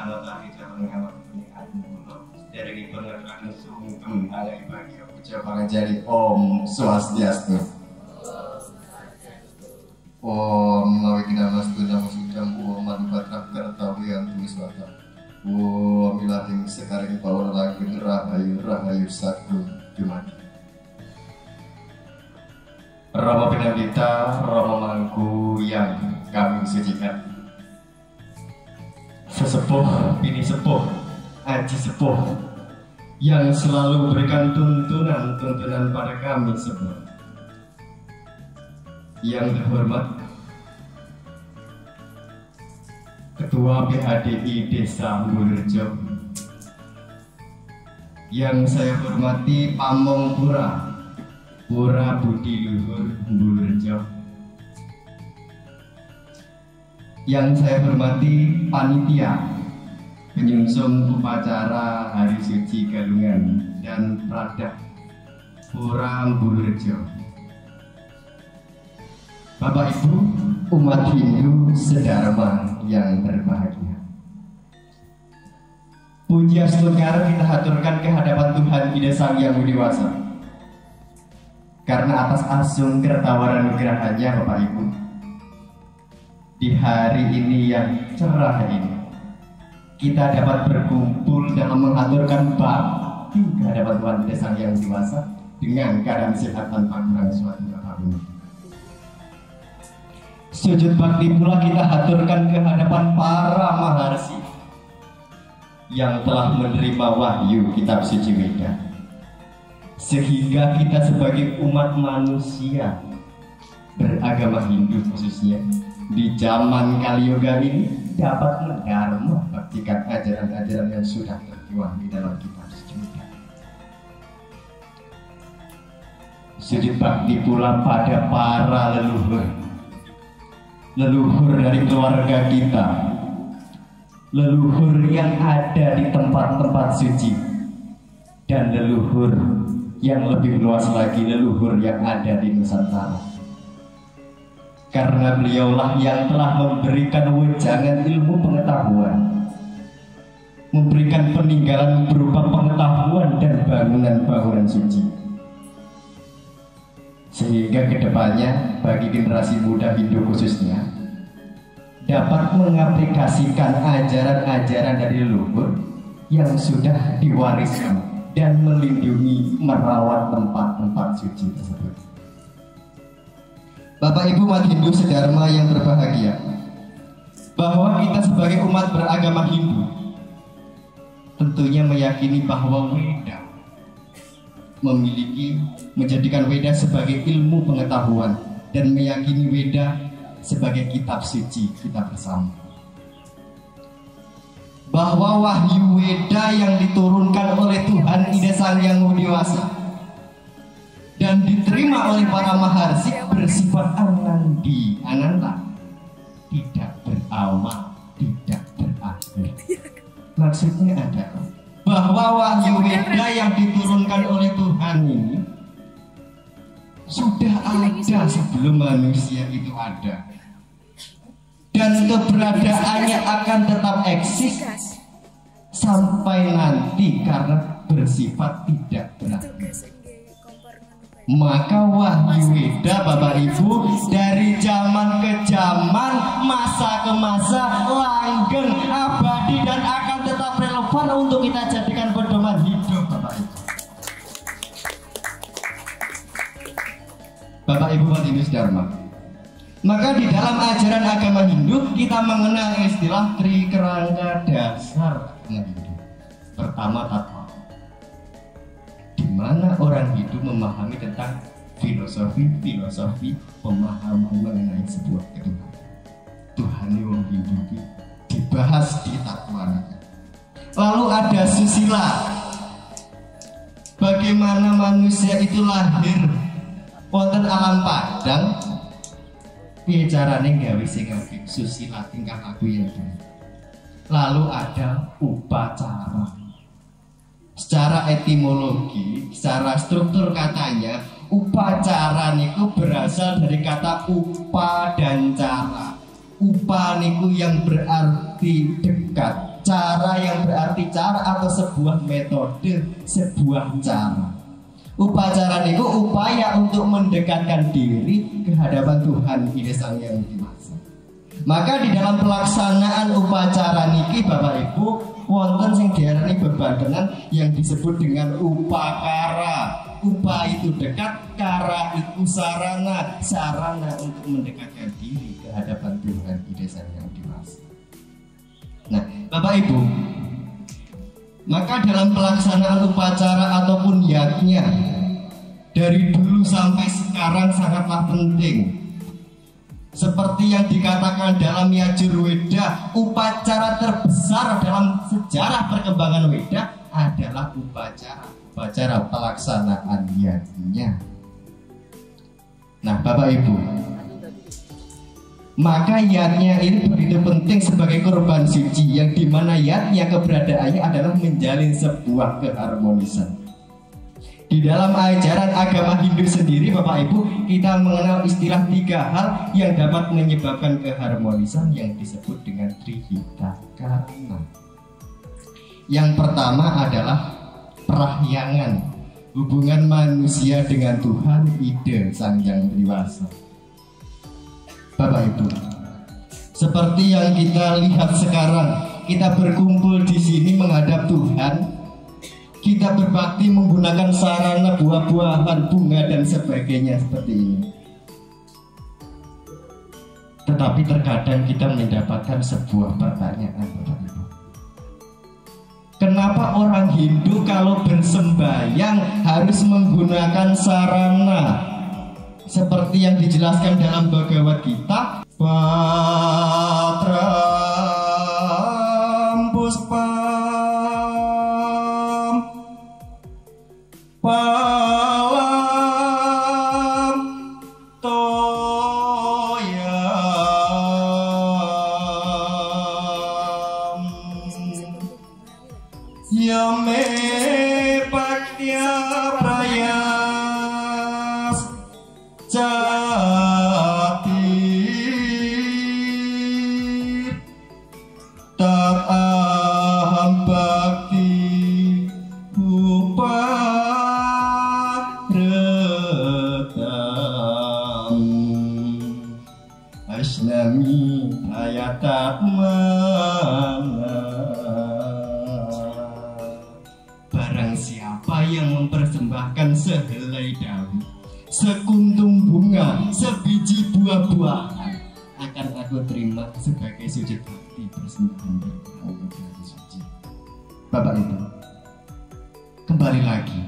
Subhanahu wa ta'ala jaman kawat pernikahan dari pengertian sungkem alai bagi ucapan jari Om Swastiastu. Om Nawikina Mastu Namo Sudam Om Manupatrah Kartawiyan Tumiswata Om Ilating Sekaring Pawar Lagun Rahayu Sagung Jumadi Rama Pinandita, Rama Mangku yang kami sucikan, sesepuh, bini sepuh, aji sepuh yang selalu berikan tuntunan pada kami semua. Yang terhormat Ketua PHDI Desa Mbulrejo, yang saya hormati Pamong Pura Budi Luhur Mbulrejo, yang saya hormati panitia penyungsung upacara Hari Suci Galungan dan Pradah Pura Mbulrejo, Bapak Ibu umat Hindu sedharma yang berbahagia. Puji Astunkar kita haturkan ke hadapan Tuhan Ida Sang Yang Widiwasa, karena atas asung kertawaran nugrahannya Bapak Ibu, di hari ini yang cerah ini kita dapat berkumpul dalam mengaturkan bakti ke hadapan Tuhan Ida Sang Yang Widiwasa dengan keadaan sehat tanpa kurang suatu apapun. Sujud bakti pula kita haturkan ke hadapan para maharsi yang telah menerima wahyu kitab suci Weda, sehingga kita sebagai umat manusia beragama Hindu khususnya di zaman Kaliyoga ini dapat mendharma baktikan ajaran-ajaran yang sudah tertuang di dalam kitab suci Weda. Sujud bakti pula pada para leluhur dari keluarga kita, leluhur yang ada di tempat-tempat suci, dan leluhur yang lebih luas lagi, leluhur yang ada di Nusantara. Karena beliaulah yang telah memberikan wejangan ilmu pengetahuan, memberikan peninggalan berupa pengetahuan dan bangunan-bangunan suci, sehingga kedepannya bagi generasi muda Hindu khususnya dapat mengaplikasikan ajaran-ajaran dari leluhur yang sudah diwariskan dan melindungi, merawat tempat-tempat suci tersebut. Bapak Ibu umat Hindu sedharma yang berbahagia, bahwa kita sebagai umat beragama Hindu tentunya meyakini bahwa Weda menjadikan Weda sebagai ilmu pengetahuan dan meyakini Weda sebagai kitab suci kita bersama. Bahwa wahyu Weda yang diturunkan oleh Tuhan Ida Sang Yang Widiwasa dan diterima oleh para maharsi bersifat anandi ananta, tidak berawal, tidak berakhir. Maksudnya adalah bahwa wahyu Weda yang diturunkan oleh Tuhan ini sudah ada sebelum manusia itu ada, dan keberadaannya akan tetap eksis sampai nanti karena bersifat tidak berakhir. Maka wahyu Weda Bapak Ibu dari zaman ke zaman, masa ke masa, langgeng, abadi, dan akan tetap relevan untuk kita jadikan pedoman hidup Bapak Ibu. Bapak Ibu umat Hindu sedharma, maka di dalam ajaran agama Hindu kita mengenal istilah trikerangka dasar Hindu. Pertama tatwa, di mana orang Hindu memahami tentang filosofi pemahaman mengenai sebuah ketuhanan. Tuhan yang Hindu dibahas di tatwa. Lalu ada susila, bagaimana manusia itu lahir wonten alam padang, piye carane gawe sing apik, susila tingkah laku yang baik. Lalu ada upacara. Secara etimologi, secara struktur katanya, upacara niku berasal dari kata upa dan cara. Upa niku yang berarti dekat, Cara yang berarti cara atau sebuah metode, sebuah cara. Upacara itu upaya untuk mendekatkan diri ke hadapan Tuhan Ide Sang Hyang Widi Wasa. Maka di dalam pelaksanaan upacara niki Bapak Ibu wonten sing diarani bebantenan yang disebut dengan upakara. Upa itu dekat, kara itu sarana, sarana untuk mendekatkan diri ke hadapan Tuhan Ide Sang Hyang Widi Wasa. Nah, Bapak Ibu, maka dalam pelaksanaan upacara ataupun yagnya dari dulu sampai sekarang sangatlah penting. Seperti yang dikatakan dalam Yajurweda, upacara terbesar dalam sejarah perkembangan Weda adalah upacara pelaksanaan yagnya. Nah, Bapak Ibu, maka yagnya ini begitu penting sebagai korban suci, yang dimana yagnya keberadaannya adalah menjalin sebuah keharmonisan. Di dalam ajaran agama Hindu sendiri Bapak Ibu, kita mengenal istilah 3 hal yang dapat menyebabkan keharmonisan yang disebut dengan Trihita Karma. Yang pertama adalah perahyangan, hubungan manusia dengan Tuhan Ide Sang Hyang Widi Wasa. Bapak Ibu, seperti yang kita lihat sekarang, kita berkumpul di sini menghadap Tuhan. Kita berbakti menggunakan sarana buah-buahan, bunga dan sebagainya seperti ini. Tetapi terkadang kita mendapatkan sebuah pertanyaan, Bapak Ibu. Kenapa orang Hindu kalau bersembahyang harus menggunakan sarana seperti yang dijelaskan dalam Bhagavad Gita? Patram puspam palam toyam yame paktya prayas jati tak aham bakti Asnami ayatat mana. Barang siapa yang mempersembahkan sehelai daun, sekuntum bunga, sebiji buah-buahan, akan aku terima sebagai sujud bakti persembahan dari suci. Bapak Ibu, kembali lagi,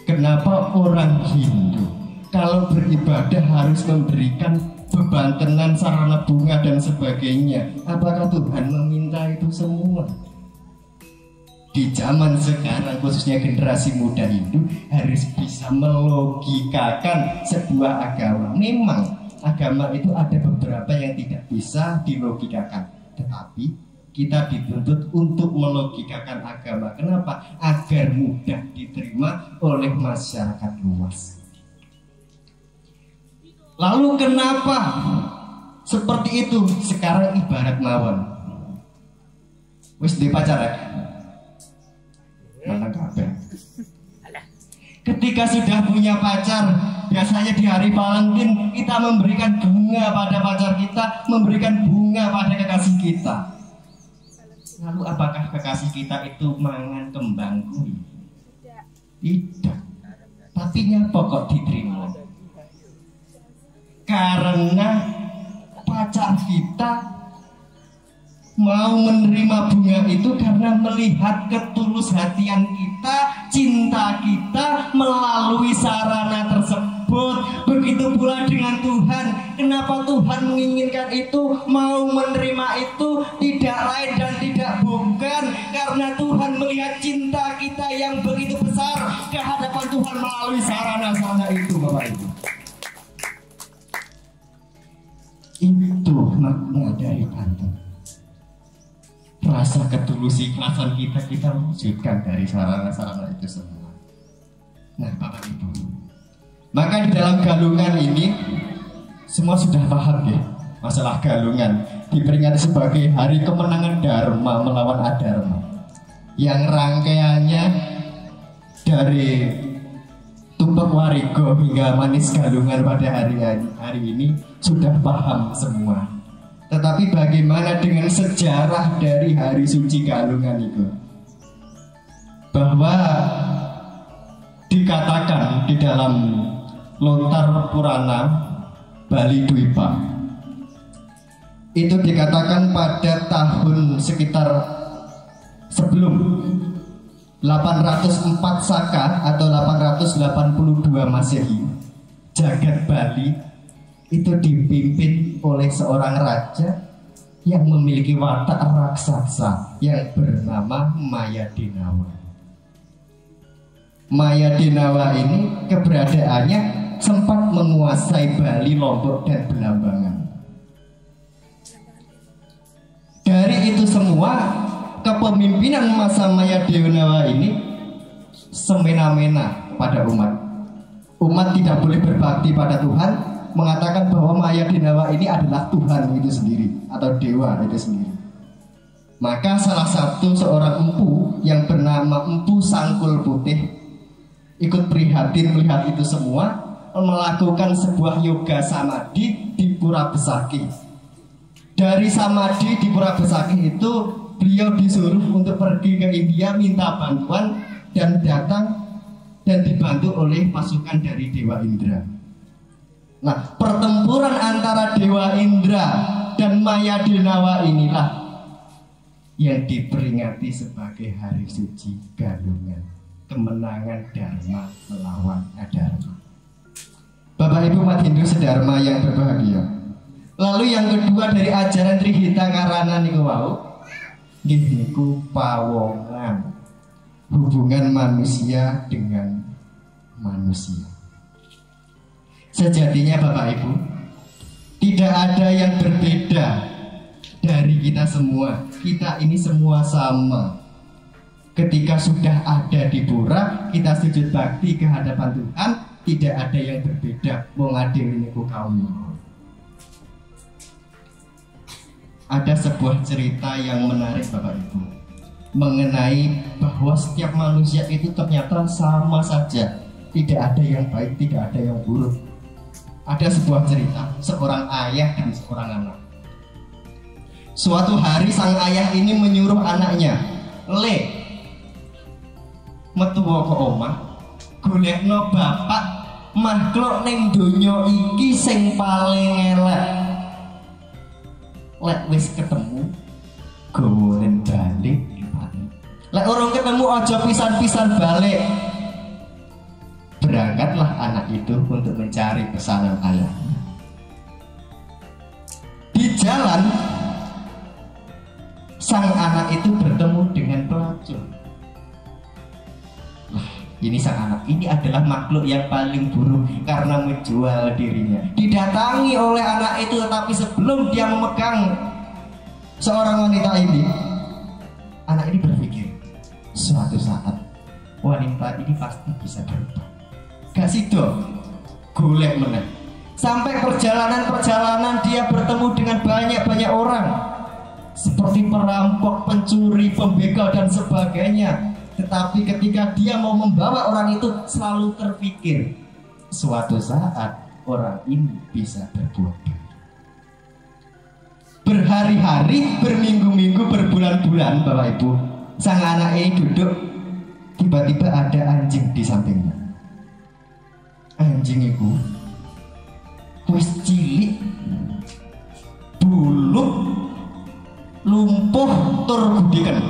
kenapa orang Hindu kalau beribadah harus memberikan bebantenan, sarana bunga dan sebagainya? Apakah Tuhan meminta itu semua? Di zaman sekarang, khususnya generasi muda Hindu, harus bisa melogikakan sebuah agama. Memang agama itu ada beberapa yang tidak bisa dilogikakan, tetapi kita dituntut untuk melogikakan agama. Kenapa? Agar mudah diterima oleh masyarakat luas. Lalu kenapa seperti itu? Sekarang ibarat mawon. Wis di pacar ya? Mana kabeh? Ketika sudah punya pacar, biasanya di hari Valentine kita memberikan bunga pada pacar kita, memberikan bunga pada kekasih kita. Lalu apakah kekasih kita itu mangan kembang kuy? Tidak. Tapi nyapa kok diterima? Karena pacar kita mau menerima bunga itu karena melihat ketulus hatian kita, cinta kita melalui sarana tersebut. Begitu pula dengan Tuhan. Kenapa Tuhan menginginkan itu, mau menerima itu? Tidak lain dan tidak bukan karena Tuhan melihat cinta kita yang begitu besar ke hadapan Tuhan melalui sarana-sarana itu, Bapak Ibu. Itu makna dari pantun. Rasa ketulus ikhlasan kita wujudkan dari sarana-sarana itu semua. Nah, Bapak Ibu, maka di dalam galungan ini semua sudah paham ya masalah galungan. diperingati sebagai hari kemenangan Dharma melawan Adharma, yang rangkaiannya dari Tumpek Warigo hingga Manis Galungan pada hari ini sudah paham semua. Tetapi bagaimana dengan sejarah dari hari suci Galungan itu? Bahwa dikatakan di dalam Lontar Purana Bali Dwipa itu dikatakan pada tahun sekitar sebelum 804 Saka atau 882 Masehi, jagat Bali itu dipimpin oleh seorang raja yang memiliki watak raksasa yang bernama Mayadinawa. Mayadinawa ini keberadaannya sempat menguasai Bali, Lombok, dan Belambangan. Dari itu semua, kepemimpinan masa Mayadinawa ini semena-mena pada umat. Umat tidak boleh berbakti pada Tuhan, mengatakan bahwa Mayadinawa ini adalah Tuhan itu sendiri atau dewa itu sendiri. Maka salah satu seorang empu yang bernama Empu Sangkul Putih ikut prihatin melihat itu semua, melakukan sebuah yoga samadhi di Pura Besakih. Dari samadhi di Pura Besakih itu beliau disuruh untuk pergi ke India minta bantuan dan datang dan dibantu oleh pasukan dari Dewa Indra. Nah, pertempuran antara Dewa Indra dan Mayadinawa inilah yang diperingati sebagai hari suci Galungan, kemenangan Dharma melawan Adharma. Bapak Ibu umat Hindu sedharma yang berbahagia. Lalu yang kedua dari ajaran Trihita Karana niku wau, niku pawongan, hubungan manusia dengan manusia. Sejatinya Bapak Ibu, tidak ada yang berbeda dari kita semua. Kita ini semua sama. Ketika sudah ada di pura, kita sujud bakti ke hadapan Tuhan, tidak ada yang berbeda. Wong adil niku kaum. Ada sebuah cerita yang menarik Bapak Ibu, mengenai bahwa setiap manusia itu ternyata sama saja, tidak ada yang baik, tidak ada yang buruk. Ada sebuah cerita, seorang ayah dan seorang anak. Suatu hari sang ayah ini menyuruh anaknya, "Le, metu ke omah, golekno bapak makhluk ning donya iki sing paling elek. Lek wis ketemu, golek balik. Lek orang ketemu aja pisan-pisan balik." Berangkatlah anak itu untuk mencari pesanan ayahnya. Di jalan, sang anak itu bertemu dengan pelacur. Ini sang anak ini adalah makhluk yang paling buruk karena menjual dirinya. Didatangi oleh anak itu, tetapi sebelum dia memegang seorang wanita ini, anak ini berpikir, suatu saat wanita ini pasti bisa berubah. Gak sido, golek meneh. Sampai perjalanan dia bertemu dengan banyak orang, seperti perampok, pencuri, pembegal dan sebagainya. Tetapi ketika dia mau membawa orang itu, selalu terpikir suatu saat orang ini bisa berbuat baik. Berhari-hari, berminggu-minggu, berbulan-bulan Bapak Ibu, sang anak ini duduk, tiba-tiba ada anjing di sampingnya. Anjing itu wis cilik, buluk, lumpuh, tur gudiken.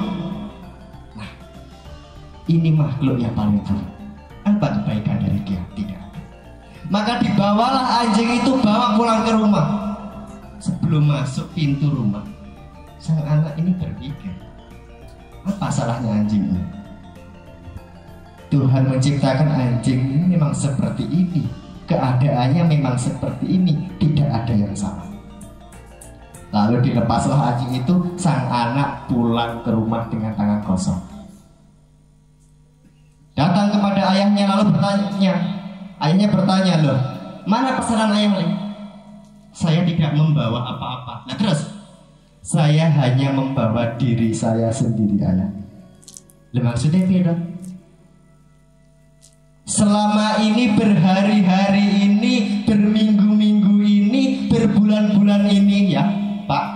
Ini makhluk yang paling buruk. Apa kebaikan dari dia? Tidak. Maka dibawalah anjing itu, bawa pulang ke rumah. Sebelum masuk pintu rumah, sang anak ini berpikir, apa salahnya anjing ini? Tuhan menciptakan anjing ini memang seperti ini, keadaannya memang seperti ini, tidak ada yang salah. Lalu dilepaslah anjing itu, sang anak pulang ke rumah dengan tangan kosong. Datang kepada ayahnya lalu bertanya. Ayahnya bertanya, "Loh, mana pesanan ayah? Saya tidak membawa apa-apa." Nah terus, Saya hanya membawa diri saya sendiri ayah. Maksudnya beda. Selama ini, berhari-hari ini, berminggu-minggu ini, berbulan-bulan ini ya Pak,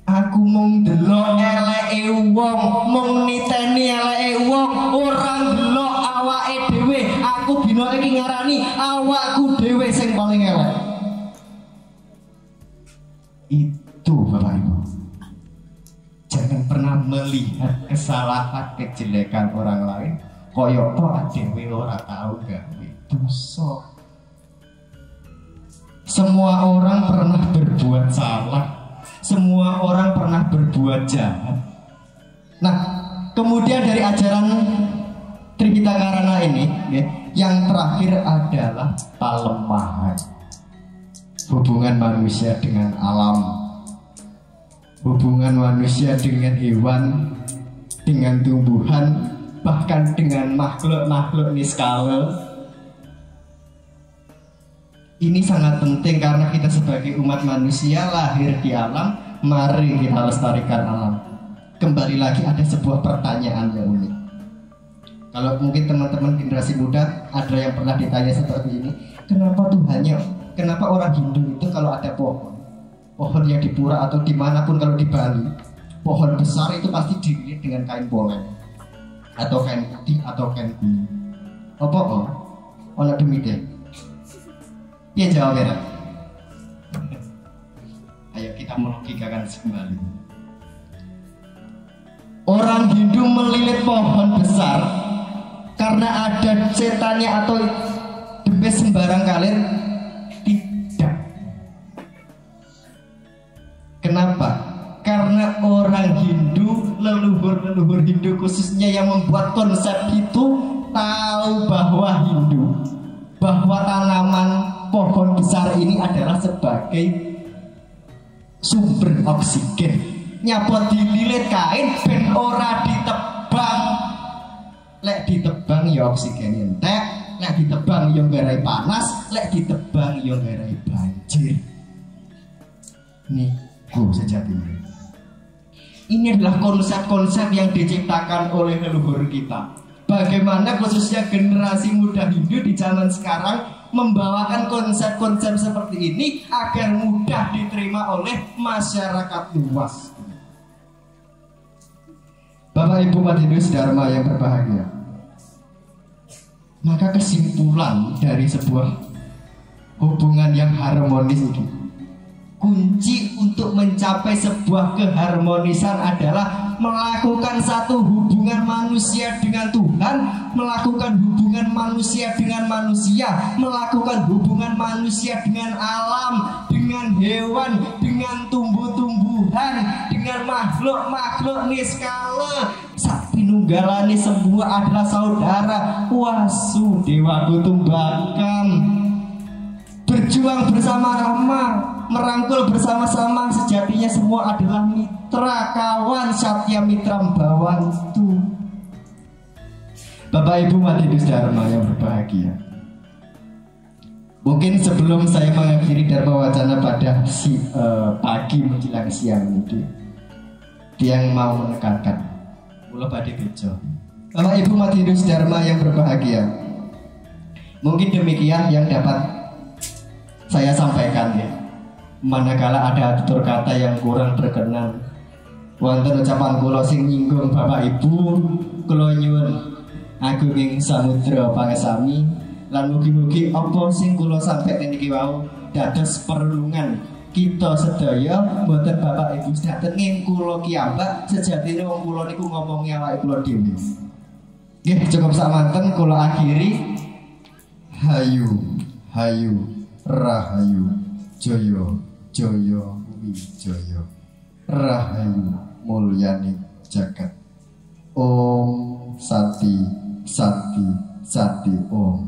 aku mung delok eleke wong, mung niteni eleke wong, ora delok awake dhewe. Aku dina iki ngarani awakku dhewe sing paling elek. Itu Bapak Ibu. Jangan pernah melihat kesalahan kejelekan orang lain koyo to dhewe ora tau gawe dosa. Semua orang pernah berbuat salah. Semua orang pernah berbuat jahat. Nah, kemudian dari ajaran Trihita Karana ini ya, yang terakhir adalah pelemahan hubungan manusia dengan alam, hubungan manusia dengan hewan, dengan tumbuhan, bahkan dengan makhluk-makhluk niskala. Ini sangat penting karena kita sebagai umat manusia lahir di alam, mari kita lestarikan alam. Kembali lagi ada sebuah pertanyaan yang unik. Kalau mungkin teman-teman generasi muda ada yang pernah ditanya seperti ini, kenapa orang Hindu itu kalau ada pohon yang di pura atau dimanapun, kalau di Bali, pohon besar itu pasti dililit dengan kain poleng atau kain putih atau kain kuning. Apa? Ono demikian. Dia jawab ya. Ayo kita melogikakan kembali. Orang Hindu melilit pohon besar karena ada setannya atau debes sembarang kalir? Tidak. Kenapa? Karena orang Hindu, leluhur Hindu khususnya yang membuat konsep itu tahu bahwa tanaman pohon besar ini adalah sebagai sumber oksigen. Nyapa dililit kain ben ora ditebang. Lek ditebang ya oksigen entek, lek ditebang ya nggarai panas, lek ditebang ya nggarai banjir. Niku sejatinya. Ini adalah konsep-konsep yang diciptakan oleh leluhur kita. Bagaimana khususnya generasi muda Hindu di zaman sekarang membawakan konsep-konsep seperti ini agar mudah diterima oleh masyarakat luas. Bapak Ibu umat Hindu Dharma yang berbahagia, maka kesimpulan dari sebuah hubungan yang harmonis ini, kunci untuk mencapai sebuah keharmonisan adalah melakukan satu hubungan manusia dengan Tuhan, melakukan hubungan manusia dengan manusia, melakukan hubungan manusia dengan alam, dengan hewan, dengan tumbuh-tumbuhan, dengan makhluk-makhluk niskala. Sapinunggalane semua adalah saudara. Wasudewaku tumbakam. Berjuang bersama-sama, merangkul bersama-sama, sejatinya semua adalah mitra, kawan, satya mitra membantu. Bapak Ibu umat Hindu Dharma yang berbahagia, mungkin sebelum saya mengakhiri Dharma Wacana pada pagi menjelang siang ini, yang mau menekankan mula badhe bejo. Bapak Ibu umat Hindu Dharma yang berbahagia, mungkin demikian yang dapat saya sampaikan ya. Manakala ada tutur kata yang kurang berkenan, wonten ucapan kula sing nyinggung Bapak Ibu, kula nyuwun agunging samudra pangesami lan mugi-mugi apa sing kula sampaikan niki wau dados perlungan kita sedaya, mboten Bapak Ibu sedaten ing kula kiyambak, sejatine wong kula niku ngomongi awake kula dhewe. Nggih, cukup samanten kula akhiri. Hayu Rahayu Jaya Jaya Wijaya Rahayu Mulyani Jagat. Om Sati Sati Sati Om.